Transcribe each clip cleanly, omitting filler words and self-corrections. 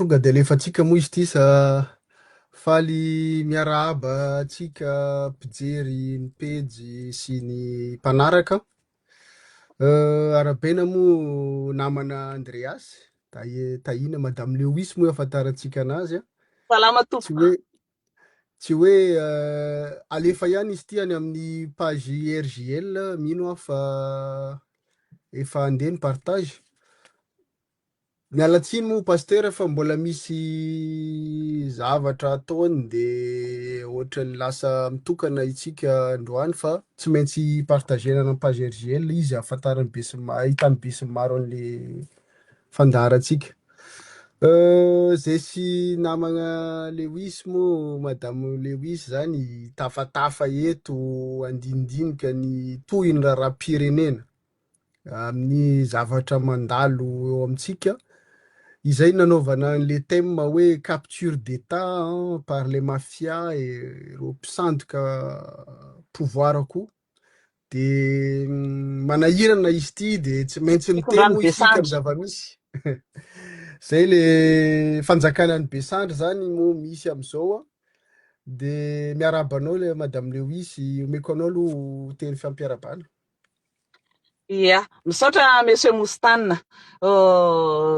tonga de alefa antsika moa izy ity sa faly miarahaba antsika mpijery ny pejy sy ny mpanaraka. Arabena moa namana Andreas, tahina Madame Lewis moa afantarantsika anazy a. Salama Tsy tompoko. hoe tsy hoe alefa ihany izy ity any amin'ny page RJL, mino aho fa efa andeha ny partage. Miala tsiny moa pasteur fa mbola misy zavatra ataony de ohatrany lasa mitokana itsika androany fa tsy maintsy partagena amin'ny page RJL izy ahafantarany be sy ahitany be sy maro an'le fandaharantsika. Zay sy namagna Lewis moa, Madame Lewis zany tafatafa eto andindinika ny toy ny raharaham-pirenena amin'ny zavatra mandalo eo amintsika. Izay nanaovana le thème hoe capture d'état par les mafias et ireo mpisandoka pouvoir koa. De manahirana izy ity de tsy maintsy miteny moa isika amin'ny zava-misy. Zay le fanjakana ny Besandry zany moa misy am'izao. De miarabanao le Madame Lewis, omeko anao aloha teny fampiarabana. Ia, misaotra Monsieur Moustane.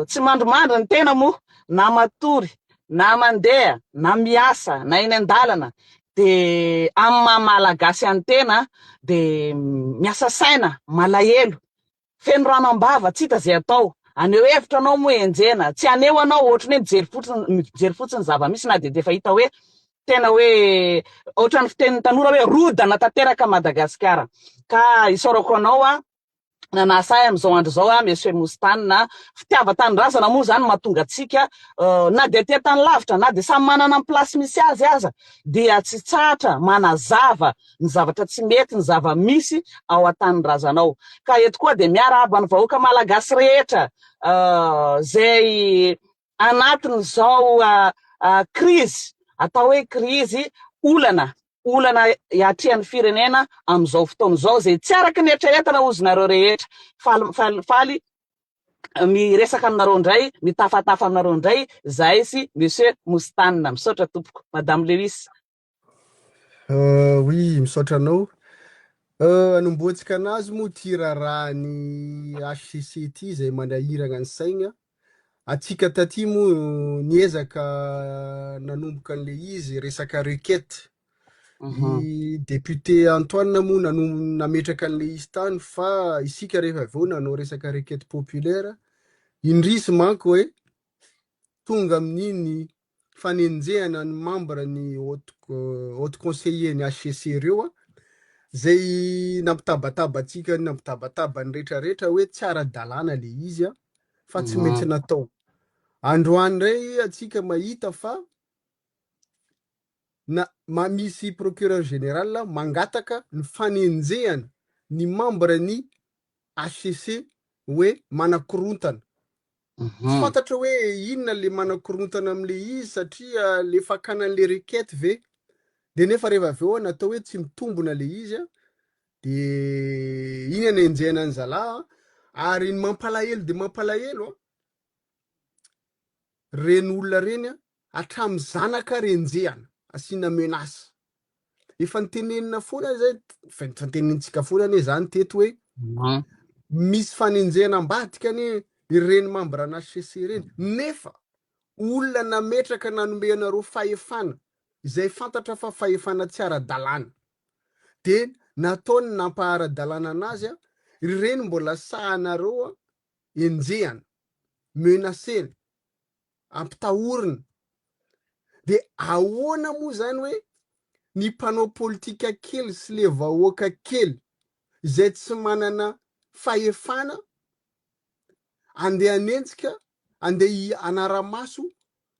Tsy mandromandry ny tena moa, na matory, na mandeha, na miasa, na eny an-dalana. De amin'ny maha-malagasy any tena de miasa saina, malahelo, feno rano am-bava, tsy hita zay atao. Aneo hevitra anao moa enjena, tsy aneo anao ohatrany hoe mijery fotsiny zava-misy na de efa hita hoe tena hoe ohatran'ny fitenin'ny tanora hoe rodana tanteraka Madagasikara. Ka isaorako anao nanasay am'izao andro zao Monsieur Moustane, fitiava-tanindrazana moa zany mahatonga atsika na de aty tany lavitra na de samy manana ny plasy misy azy aza dia tsy tsatra manazava ny zavatra tsy mety, ny zava-misy ao an-tanindrazanao. Ka eto koa de miarahaba ny vahoaka malagasy rehetra zay anatin'izao crise, atao hoe crise olana iatrehan'ny firenena am'izao fotoan'izao zay tsy araky ny eritreretana ozy nareo rehetra. Faly miresaka aminareo ndray, mitafatafa aminareo ndray, zay sy Monsieur Moustane. Misaotra tompoko. Madame Lewis. Oui, misaotra anao. Anomboantsika anazy moa ty raharahan'ny HCC ty zay manahirana ny saigna. Atsika taty moa niezaka nanomboka an'le izy resaka requête. I député Antoine moa nametraka an'le izy tany fa isika rehefa avy eo nanao resaka requête populaire. Indrisy manko hoe tonga amin'iny fanenjehana ny membre ny haute conseiller ny HCC reo zay nampitabataba ny rehetrarehetra hoe tsy ara-dalàna le izy fa tsy maintsy natao. Androany ray atsika mahita fa misy procureur général mangataka ny fanenjehana ny membre ny HCC hoe manakorontana. Tsy fantatra hoe inona le manakorontana am'le izy satria le fakanan'le requête ve de nefa rehefa avy eo natao hoe tsy mitombona le izy de iny anenjehana ny zalahy ary mampalahelo de mampalahelo reny olona reny hatramin'ny zanaka renjehana asina menace. Efa nitenenina foana zay, fantenenitsika foana ane zany teto hoe misy fanenjehana ambadika ane ireny membre ny HCC reny, nefa olona nametraka nanome anareo fahefana izay fantatra fa fahefana tsy ara-dalàna de nataony nampahara-dalàna anazy ireny mbola sahanareo enjehana, menacena, ampitahorina. De ahoana moa zany hoe ny mpanao politika kely sy le vahoaka kely zay tsy manana fahefana andeha anenjika, andeha anara-maso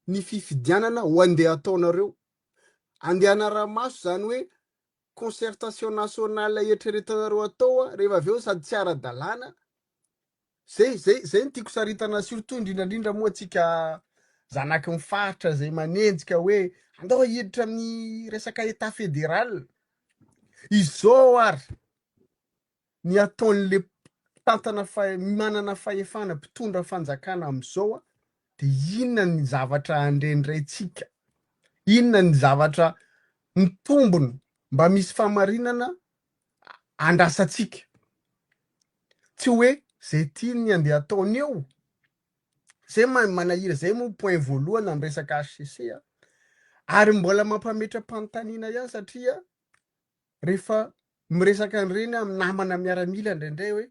ny fifidianana ho andeha ataonareo. Andeha anara-maso zany hoe concertation nationale eritreretanareo atao rehefa avy eo sady tsy ara-dalàna. Zay ny tiako saritana surtout indrindrandrindra moa atsika zanaky mifahatra zay manenjika hoe andao hiditra amin'ny resaka état fédéral. Izao ary ny ataon'le tantana manana fahefana mpitondra fanjakana am'izao de inona ny zavatra andrendrayntsika, inona ny zavatra mitombony mba misy famarinana andrasantsika, tsy hoe zay tiany andeha ataony eo. Zay manahira, zay moa point voalohany amin'ny resaka HCC ary mbola mampametram-panontaniana ihany satria rehefa miresaka an'ireny amin'ny namana miaramila indraindray hoe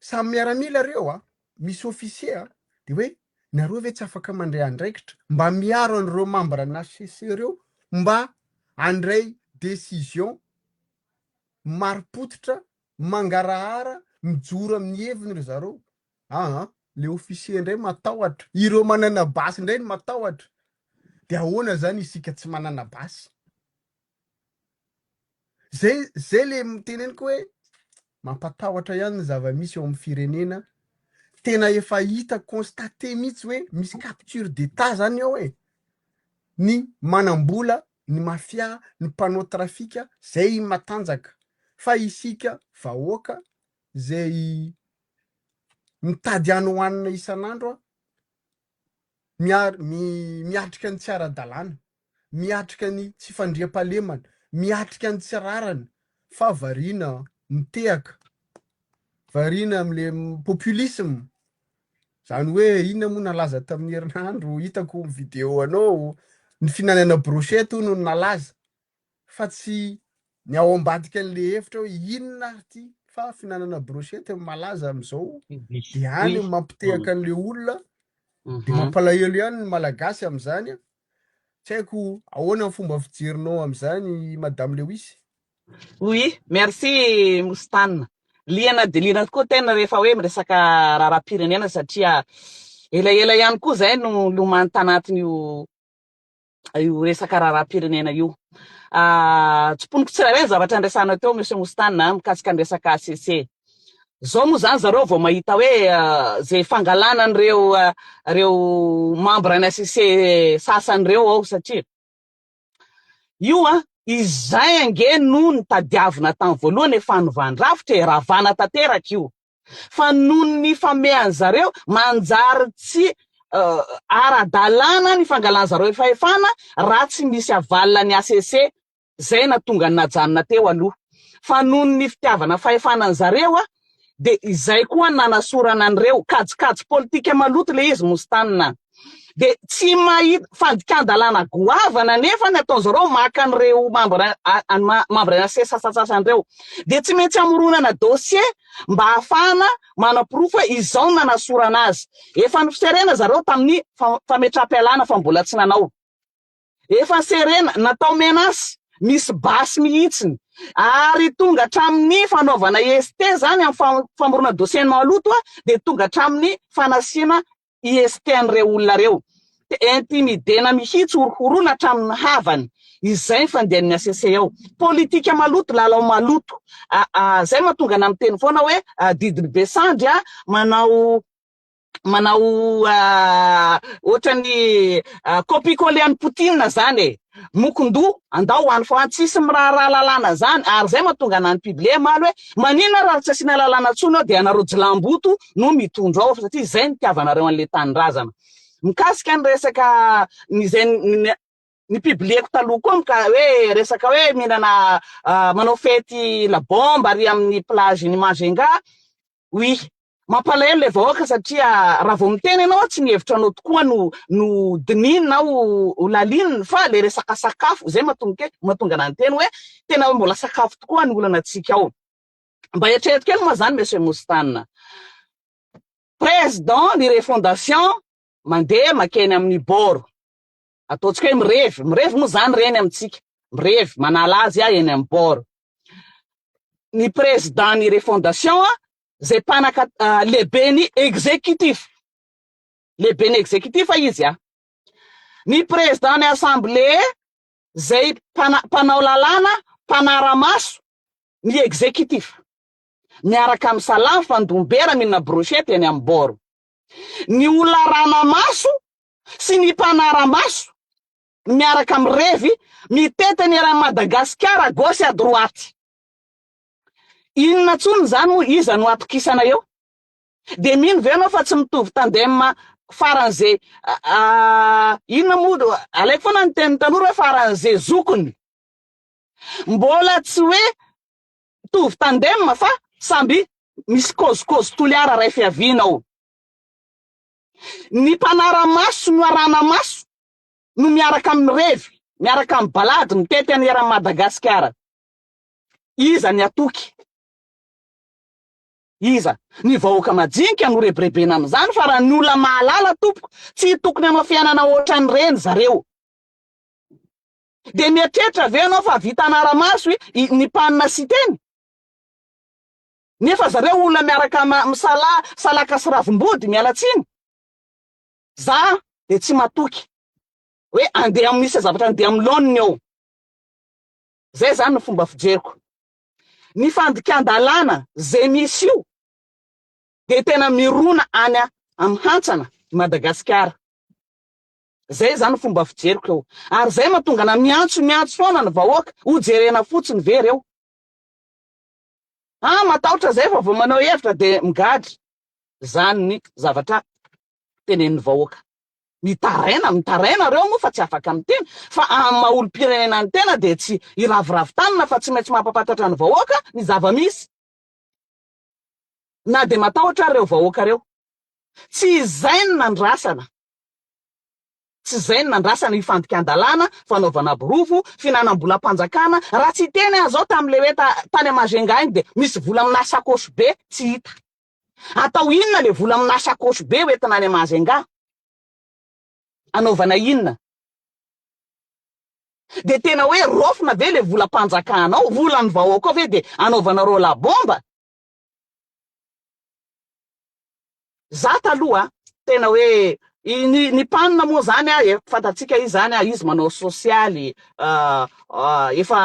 samy miaramila reo misy ofisier de hoe nareo ve tsy afaka mandray andraikitra mba miaro an'ireo membre ny HCC reo mba andray décision maripototra mangarahara mijoro amin'ny heviny ry zareo. Le ofisier indray matahotra, ireo manana basy indray ny matahotra, de ahoana zany isika tsy manana basy? Zay le miteneniko hoe mampatahotra ihany ny zava-misy eo amin'ny firenena. Tena efa hita constate mihitsy hoe misy capture d'état zany ao ny manambola, ny mafia, ny mpanao trafika, zay matanjaka. Fa isika vahoaka zay mitady ano hoanina isan'andro miatrika ny tsy ara-dalàna, miatrika ny tsy fandriam-pahalemana, miatrika ny tsy rarana, fa variana mitehaka, variana am'le populisme. Zany hoe inona moa nalaza tamin'ny herinandro, hitako vidéo anao, ny finanana brochette no nalaza, fa tsy ny ao ambadika an'le hevitra hoe inona ty fa finanana brochette malaza am'izao, de any mampitehaka an'le olona, de mampalahelo ihany ny malagasy am'izany. Tsy haiko ahoana ny fomba fijerinao am'izany Madame Lewis? Oui, merci Moustane. Liana de liana tokoa tena rehefa hoe miresaka raharaham-pirenena satria elaela ihany koa zay no lomany tanatiny io resaka raharaham-pirenena io. Tsimponiko tsirairay zavatra andresana teo Monsieur Moustane mikasika ny resaka HCC. Zao moa zany zareo vao mahita hoe zay fangalana reo membre ny HCC sasany reo ao satria io izay ange no ny tadiavina tamin'ny voalohany efa novandrafitra ravana tanteraka io. Fa noho ny famehan zareo manjary tsy ara-dalàna ny fangalana zareo fahefana raha tsy misy avalina ny HCC, zay na tonga ny najanona teo aloha. Fa noho ny fitiavana fahefanany zareo de izay koa nanasorana an'ireo kajikajy politika maloto le izy Moustane. De tsy mahita fandikan-dalàna goavana nefa ny ataon'zareo maka an'ireo membre ny HCC sasasan'ireo. De tsy maintsy amoronana dossier mba ahafahana manaporofo hoe izao nanasorana azy. Efa niserena zareo tamin'ny fametraam-pialana fa mbola tsy nanao. Efa serena natao menasy, misy basy mihitsiny. Ary tonga hatramin'ny fanaovana IST zany amin'ny famorona dossier maloto de tonga hatramin'ny fanasiana IST an'ireo olona reo. Intimidena mihitsy horohoroana hatramin'ny havany. Izay fandehan'ny HCC ao. Politika maloto, lalao maloto. Zay mahatonga na miteny foana hoe Didry Besandry manao ohatrany copie-coller an'ny Poutine zany Mokundu andao hoany fa tsisy miraharaha lalàna zany. Ary zay mahatonga na ny publie maly hoe manina raha tsy asiana lalàna tsony ao de anareo jilamboto no mitondra ao satria zay ny tiavanareo an'le tanindrazana. Mikasika ny resaka ny publieko taloha koa ka hoe resaka hoe mihinana manao fety la bombe ary amin'ny plage ny Majunga. Oui, mampalahelo le vahoaka satria raha vao miteny ianao tsy nihevitra anao tokoa no dinina ho lalinina fa le resaka sakafo zay mahatonga na teny hoe tena mbola sakafo tokoa ny olana antsika ao. Mba eritrereto kely moa zany Monsieur Moustane, président ny refondation mandeha makeny amin'ny bord, ataontsika hoe mirevy moa zany reny amintsika, mirevy manala azy eny amin'ny bord. Ny président ny refondation zay mpanaka lehibe ny exécutif, lehibe ny exécutif izy ny président ny assemblée zay mpanao lalàna, mpanara-maso ny exécutif, miaraka amin'ny salamy fandombera mihinana brochette eny amin'ny bord. Ny olona rana-maso sy ny mpanara-maso miaraka amin'ny revy mitety ny eran'i Madagasikara à gauche à droite. Inona tsony zany moa iza no atokisana eo? De mino ve anao fa tsy mitovy tandem faran'izay inona moa alaiko foana ny teny tanora hoe faran'izay zokony mbola tsy hoe tovy tandem fa samby misy kozikozy toliara ray fiavinao. Ny mpanara-maso no arana-maso no miaraka amin'ny revy, miaraka amin'ny balady mitety any eran'i Madagasikara. Iza ny atoky? Iza ny vahoaka majinika no rebirebena amin'izany fa raha ny olona mahalala tompoko tsy tokony amin'ny fiainana ohatran'ireny zareo. De mieritreritra ve ianao fa vita anara-maso ny mpanina sy teny? Nefa zareo olona miaraka misalaka sy ravim-body miala tsiny. Za de tsy matoky hoe andeha amin'ny misy zavatra andeha amin'ny laoniny ao. Zay zany ny fomba fijeriko. Ny fandikan-dalàna zay misy io de tena mirona any amin'ny hantsana Madagasikara. Zay zany fomba fijeriko eo. Ary zay mahatonga na miantso foana ny vahoaka ho jerena fotsiny ve reo. Matahotra zay fa vao manao hevitra de migadry. Zany ny zavatra tenenin'ny vahoaka. Mitaraina reo moa fa tsy afaka miteny fa maha-olom-pirenena ny tena de tsy iraviravin-tanina fa tsy maintsy mampapatatra ny vahoaka ny zava-misy. Na de matahotra reo vahoaka reo. Tsy izay ny andrasana. Tsy izay ny andrasana ifandikan-dalàna, fanaovana borovo, finanam-bolam-panjakana. Raha tsy teny zao tamin'le hoe tany Majunga iny de misy vola amina sakosy be tsy hita. Atao inona le vola amina sakosy be hoentina any Majunga? Anaovana inona? De tena hoe rofina ve le volam-panjakanao, volan'ny vahoaka ve de anaovana rola bomba? Za taloha tena hoe ny mpanina moa zany fantatsika izy zany izy manao sosialy efa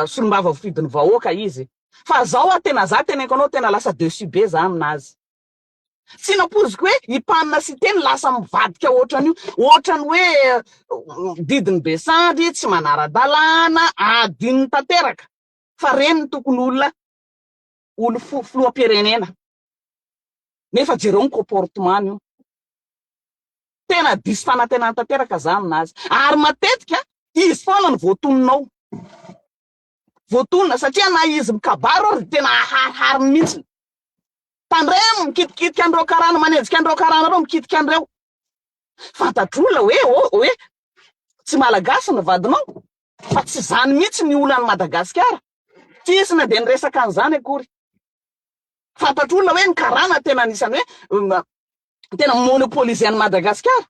solombava voafidin'ny vahoaka izy. Fa zao tena za teneniko anao tena lasa dessus be za aminazy. Tsy napoziko hoe impanina sy teny lasa mivadika ohatran'io, ohatran'ny hoe didiny besandry, tsy manara-dalàna, adininy tanteraka. Fa reny ny tokony olona filoham-pirenena. Nefa jereo ny comportement io. Tena diso fanantenana tanteraka za aminazy. Ary matetika izy foana ny voatoninao. Voatonina satria na izy mikabaro ary tena aharihary mihitsy. Tandremo mikitikitika andreo karana, manenjika andreo karana reo mikitika andreo. Fantatr'olona hoe tsy malagasy ny vadinao fa tsy zany mihitsy ny olana Madagasikara. Tsisy na de niresaka an'izany akory. Fantatr'olona hoe ny karana tena anisany hoe tena monopolize an'i Madagasikara.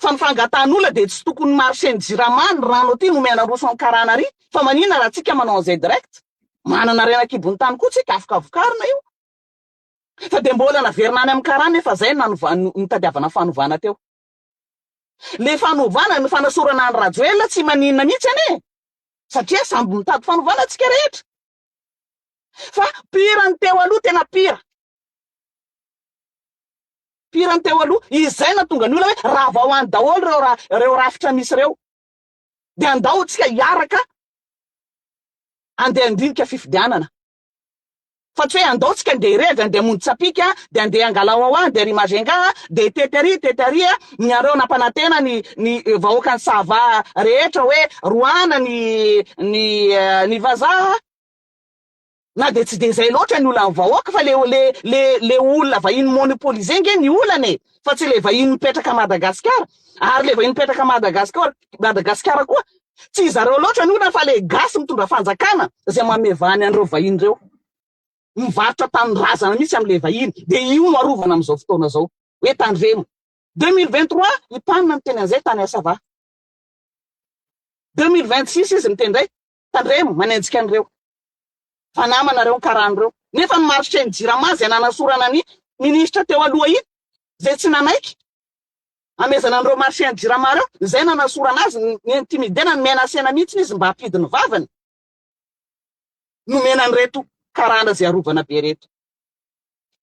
Fa ny fangatan'olona de tsy tokony marché ny jirama ny rano aty nomena roso amin'ny karana ary. Fa manina raha tsika manao an'izay direct. Manana rena-kibony tany koa tsika afaka vokarina io. Fa de mbola naverina any amin'ny karana nefa zay nitadiavana fanovana teo. Le fanovana ny fanasorana ny Rajoelina tsy maninona mihitsy ane. Satria samby mitady fanovana tsika rehetra. Fa pirany teo aloha tena pira. Pirany teo aloha izay natonga ny olona hoe raha vao any daholo reo rafitra misy reo. De andao tsika hiaraka andeha andrinika fifidianana. Fa tsy hoe andao tsika andeha irevy, andeha mony tsapika, de andeha angalao ao andeha ry Majunga, de tety ny areo nampanantena ny vahoaka ny sava rehetra hoe roana ny vazaha. Na de tsy de zay loatra ny olana vahoaka fa le olona vahiny monopolize nge ny olana fa tsy le vahiny mipetraka Madagasikara. Ary le vahiny mipetraka Madagasikara koa tsy zareo loatra ny olana fa le gasy mitondra fanjakana zay mamevany andreo vahiny reo. Mivarotra tanindrazana mihitsy am'le vahiny. De io no arovana am'izao fotoana zao. Hoe tandremo. 2023 impanina miteny an'izay tany Asava. 2026 izy miteny ndray tandremo manenjika an'ireo. Fa namanareo ny karan'ireo. Nefa ny marché ny jirama zay nanasorana ny ministra teo aloha iny zay tsy nanaiky. Amezana andreo marché ny jirama reo zay nanasorana azy ny intimidena ny menasena mihitsy izy mba hapidi ny vavany. Nomena ny reto karana zay arovana be reto.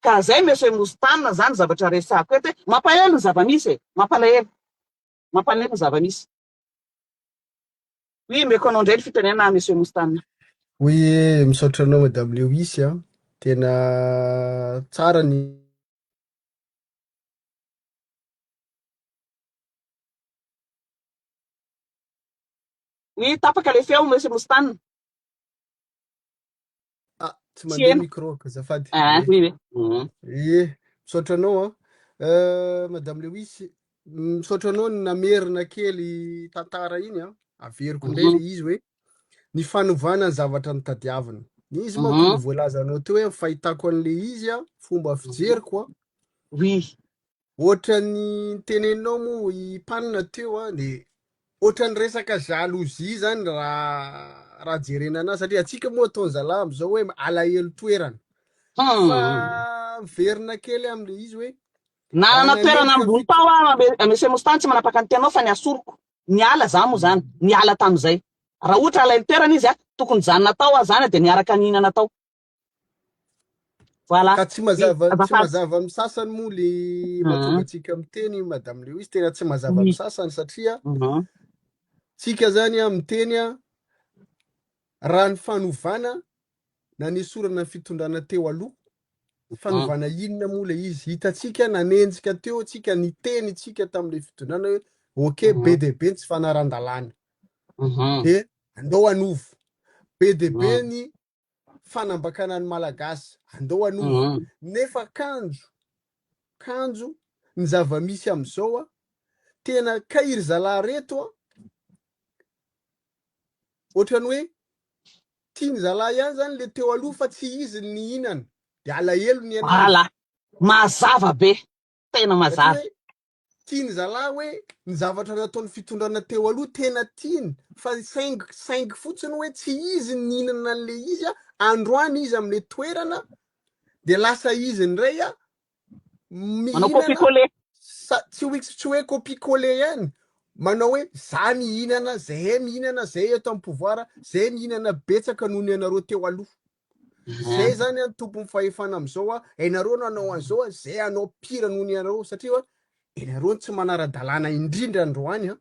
Ka zay Monsieur Moustana zany zavatra resako eto hoe mampalahelo ny zava-misy mampalahelo ny zava-misy. Oui, mais qu'on ndray fitenena Monsieur Moustana. Oui, misaotra anao Madame Lewis tena tsara ny Oui, tapaka le feo Monsieur Moustane. tsy mandeha micro ka zafady. Oui, oui. Misaotra anao Madame Lewis, misaotra anao ny namerina kely tantara iny averiko ndray le izy hoe ny fanovana ny zavatra nitadiavina. Izy manko le voalaza anao teo hoe fahitako an'le izy fomba fijeriko Oui. ohatra ny teneninao moa i mpanina teo le ohatra ny resaka jalousie zany raha jerena anazy satria atsika moa ataony zalahy am'izao hoe alahelo toerana fa verina kely am'le izy hoe nanana toerana ambony tao Monsieur Moustane tsy manapaka ny tenao fa ny asoroko niala za moa zany niala tam'izay raha ohatra alay toerana izy tokony janona tao zany de niaraka nihinana tao. Voilà. Ka tsy mazava amin'ny sasany moa le mahatonga atsika miteny Madame Lewis tena tsy mazava amin'ny sasany satria tsika zany miteny raha ny fanovana na ny esorana fitondrana teo aloha fanovana inona moa le izy hitatsika nanenjika teo tsika niteny tsika tam'le fitondrana hoe ok be de be tsy fanaran-dalàna de andao anovo be de be ny fanambakana ny malagasy andao anovo nefa kanjo ny zava-misy am'izao tena kairy zalahy reto ohatrany hoe tiany zalahy ihany zany le teo aloha fa tsy izy ny hinana de alahelo ny anazy. Mazava be tena mazava tiany zalahy hoe ny zavatra nataony fitondrana teo aloha tena tiany fa saingy fotsiny hoe tsy izy ny hinana an'le izy androany izy am'le toerana de lasa izy ndray mihinana tsy hoe copie-coller ihany manao hoe za mihinana zay eto amin'ny pouvoir zay mihinana betsaka noho ny anareo teo aloha zay zany tompon'ny fahefana am'izao ianareo nanao an'izao zay anao pira noho ny anareo satria ianareo tsy manara-dalàna indrindra androany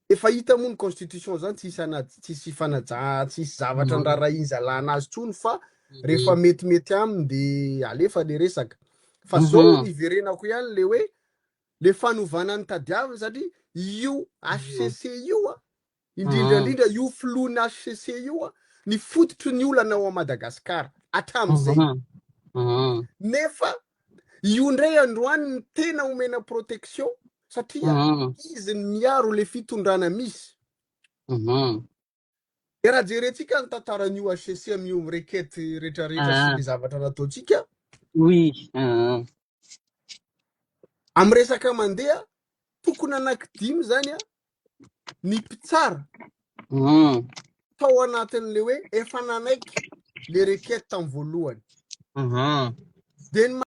efa hita moa ny constitution zany tsisy fanaja tsisy zavatra ndrarahiny zalànazy tsony fa rehefa metimety aminy de alefa le resaka fa zao niverenako ihany le hoe le fanovana ny tadiavina satria io HCC io indrindrandrindra io filohan'ny HCC io ny fototry ny olana ao a Madagasikara atram'izay nefa io ndray androany ny tena omena protection satria izy ny miaro le fitondrana misy de raha jerentsika ny tantaran'io HCC amin'io rekety rehetrarehetra sy le zavatra nataontsika amy resaka mandeha tokony anankidimy zany ny mpitsara tao anatin'le hoe efa nanaiky le rekety tamy voalohany de